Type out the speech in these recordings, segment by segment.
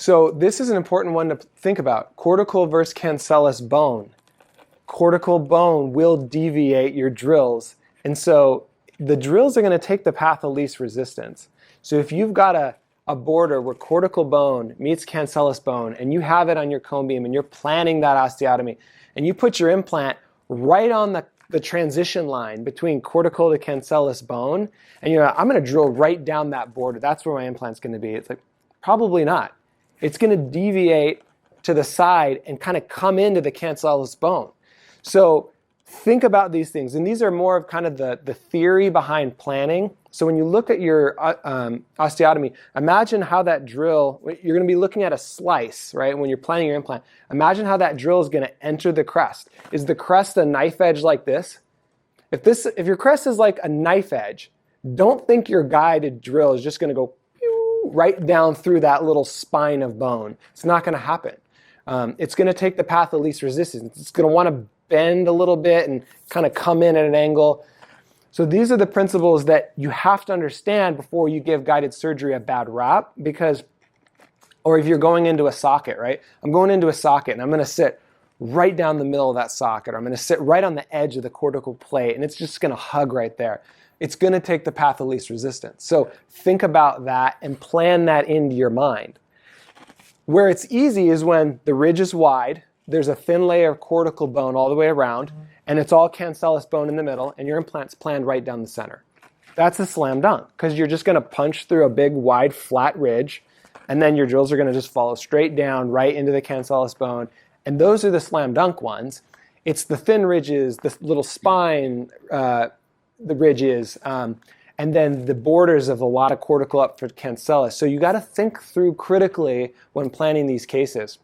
So this is an important one to think about. Cortical versus cancellous bone. Cortical bone will deviate your drills. And so the drills are going to take the path of least resistance. So if you've got a border where cortical bone meets cancellous bone and you have it on your cone beam and you're planning that osteotomy and you put your implant right on the transition line between cortical to cancellous bone and you're like, I'm going to drill right down that border. That's where my implant's going to be. It's like, probably not. It's going to deviate to the side and kind of come into the cancellous bone. So think about these things. And these are more of kind of the theory behind planning. So when you look at your osteotomy, imagine how that drill, you're going to be looking at a slice, right? When you're planning your implant, imagine how that drill is going to enter the crest. Is the crest a knife edge like this? If your crest is like a knife edge, don't think your guided drill is just going to go right down through that little spine of bone. It's not going to happen. It's going to take the path of least resistance. It's going to want to bend a little bit and kind of come in at an angle. So these are the principles that you have to understand before you give guided surgery a bad rap, because, or if you're going into a socket, right? I'm going into a socket and I'm going to sit right down the middle of that socket, or I'm going to sit right on the edge of the cortical plate and it's just going to hug right there. It's going to take the path of least resistance. So think about that and plan that into your mind. Where it's easy is when the ridge is wide, there's a thin layer of cortical bone all the way around, and it's all cancellous bone in the middle, and your implant's planned right down the center. That's a slam dunk, because you're just going to punch through a big, wide, flat ridge, and then your drills are going to just follow straight down right into the cancellous bone, and those are the slam dunk ones. It's the thin ridges, the little spine, the ridges, and then the borders of a lot of cortical up for cancellous. So you got to think through critically when planning these cases.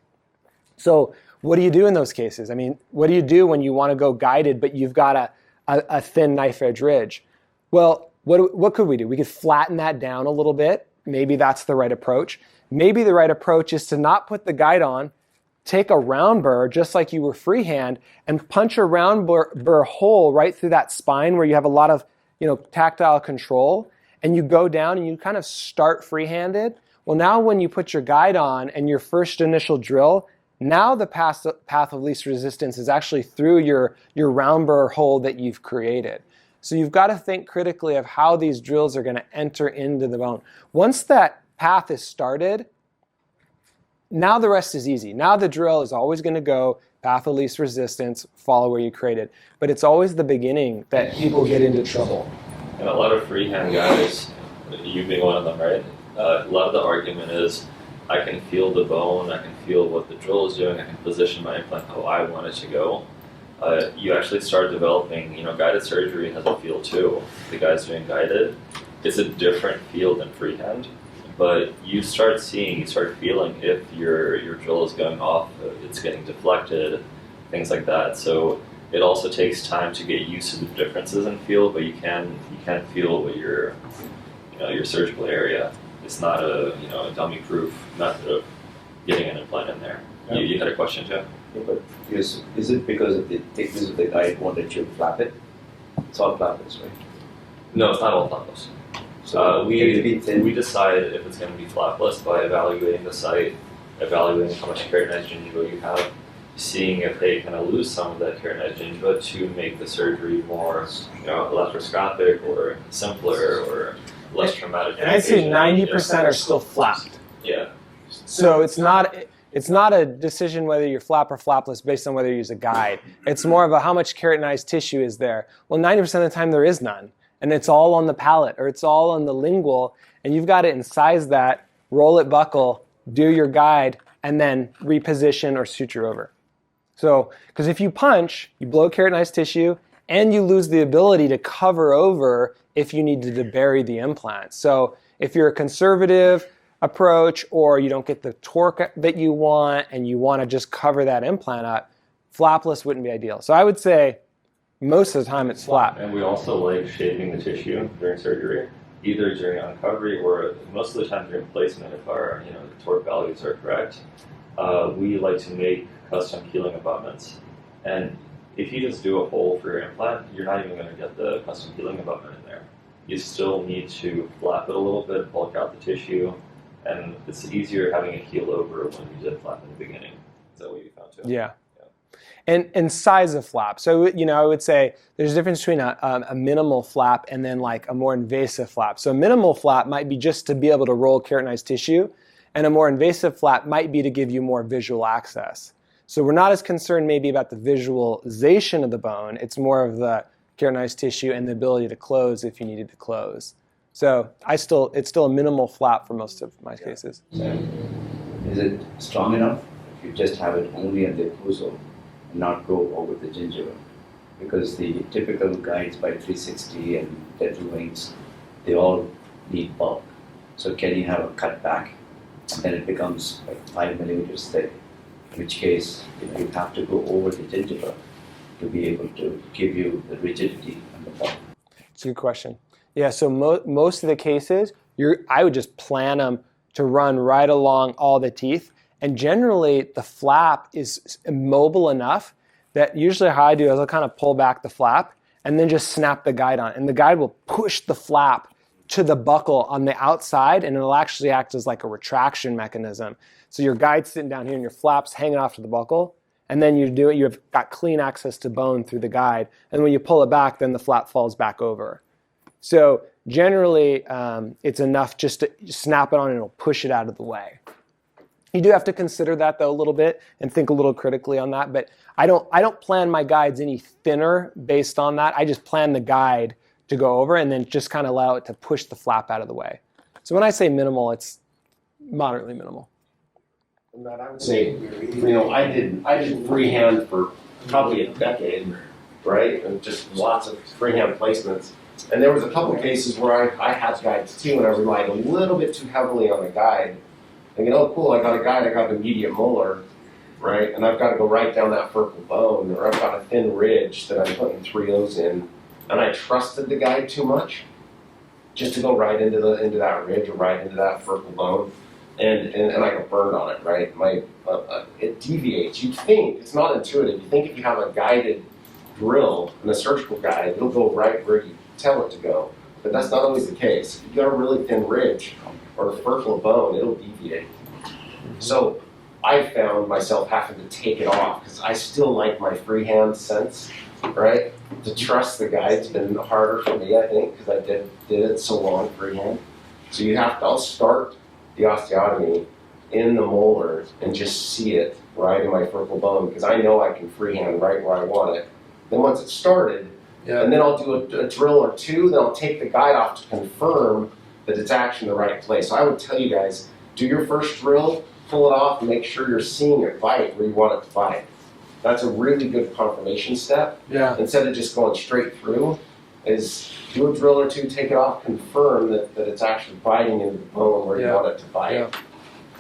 So what do you do in those cases? I mean, what do you do when you want to go guided, but you've got a thin knife edge ridge? Well, what could we do? We could flatten that down a little bit. Maybe that's the right approach. Maybe the right approach is to not put the guide on, take a round burr, just like you were freehand, and punch a round burr hole right through that spine where you have a lot of tactile control, and you go down and you kind of start freehanded. Well, now when you put your guide on and your first initial drill, now the path of least resistance is actually through your round burr hole that you've created. So you've got to think critically of how these drills are going to enter into the bone. Once that path is started, now the rest is easy. Now the drill is always going to go path of least resistance, follow where you created. But it's always the beginning that people get into trouble. And a lot of freehand guys, you being one of them, right? A lot of the argument is, I can feel the bone, I can feel what the drill is doing, I can position my implant how I want it to go. You actually start developing, guided surgery has a feel too. The guys doing guided, it's a different feel than freehand. But you start feeling if your drill is going off, it's getting deflected, things like that. So it also takes time to get used to the differences in feel, but you can feel what your surgical area. It's not a dummy-proof method of getting an implant in there. Yeah. You had a question, Jeff? Yeah, but is it because of the thickness of the guide one that you flap it? It's all flapless, right? No, it's not all flapless. So we decide if it's going to be flapless by evaluating the site, evaluating how much keratinized gingiva you have, seeing if they kind of lose some of that keratinized gingiva to make the surgery more laparoscopic or simpler or less traumatic. And I'd say 90% are still flapped. Yeah. So it's not a decision whether you're flap or flapless based on whether you use a guide. It's more of a how much keratinized tissue is there. Well, 90% of the time there is none. And it's all on the palate or it's all on the lingual. And you've got to incise that, roll it buccal, do your guide, and then reposition or suture over. So, because if you punch, you blow keratinized tissue, and you lose the ability to cover over if you needed to bury the implant. So if you're a conservative approach or you don't get the torque that you want and you want to just cover that implant up, flapless wouldn't be ideal. So I would say most of the time it's flap. And we also like shaping the tissue during surgery, either during uncovery or most of the time during placement if our the torque values are correct. We like to make custom healing abutments. And if you just do a hole for your implant, you're not even going to get the custom healing abutment in there. You still need to flap it a little bit, bulk out the tissue, and it's easier having it heal over when you did flap in the beginning. Is that what you found too? Yeah. And size of flap. So, I would say there's a difference between a minimal flap and then like a more invasive flap. So a minimal flap might be just to be able to roll keratinized tissue, and a more invasive flap might be to give you more visual access. So we're not as concerned maybe about the visualization of the bone. It's more of the keratinized tissue and the ability to close if you needed to close. So it's still a minimal flap for most of my cases. Is it strong enough if you just have it only at the occlusal? Not go over the gingiva, because the typical guides by 360 and dental wings, they all need bulk. So can you have a cut back and then it becomes like 5 millimeters thick, in which case you have to go over the gingiva to be able to give you the rigidity and the bulk. It's a good question. Yeah, so most of the cases, I would just plan them to run right along all the teeth. And generally, the flap is immobile enough that usually how I do is I'll kind of pull back the flap and then just snap the guide on. And the guide will push the flap to the buccal on the outside, and it'll actually act as like a retraction mechanism. So your guide's sitting down here and your flap's hanging off to the buccal. And then you've got clean access to bone through the guide. And when you pull it back, then the flap falls back over. So generally, it's enough just to snap it on and it'll push it out of the way. You do have to consider that though a little bit and think a little critically on that, but I don't plan my guides any thinner based on that. I just plan the guide to go over and then just kind of allow it to push the flap out of the way. So when I say minimal, it's moderately minimal. Matt, I would say, I did freehand for probably a decade, right? And just lots of freehand placements. And there was a couple cases where I had guides too, and I relied a little bit too heavily on the guide. Thinking, oh, cool, I got a guide, I got the median molar, right? And I've got to go right down that furcal bone, or I've got a thin ridge that I'm putting 3 O's in, and I trusted the guide too much, just to go right into that ridge or right into that furcal bone, and I got burned on it, right? It deviates. You think it's not intuitive. You think if you have a guided drill and a surgical guide, it'll go right where you tell it to go, but that's not always the case. If you've got a really thin ridge or a furcal bone, it'll deviate. So I found myself having to take it off because I still like my freehand sense, right? To trust the guide's been harder for me, I think, because I did it so long freehand. So I'll start the osteotomy in the molar and just see it right in my furcal bone because I know I can freehand right where I want it. Then once it's started, and then I'll do a drill or two, then I'll take the guide off to confirm that it's actually in the right place. So I would tell you guys, do your first drill, pull it off, and make sure you're seeing it bite where you want it to bite. That's a really good confirmation step. Yeah. Instead of just going straight through, is do a drill or two, take it off, confirm that it's actually biting into the bone where you want it to bite. Yeah.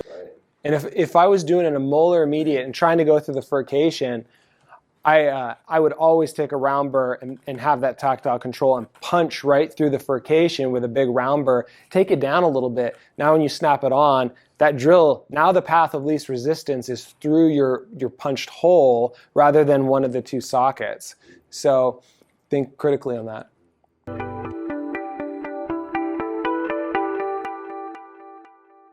Right. And if I was doing a molar immediate and trying to go through the furcation, I would always take a round burr and have that tactile control and punch right through the furcation with a big round burr, take it down a little bit. Now when you snap it on, that drill, now the path of least resistance is through your punched hole rather than one of the 2 sockets. So think critically on that.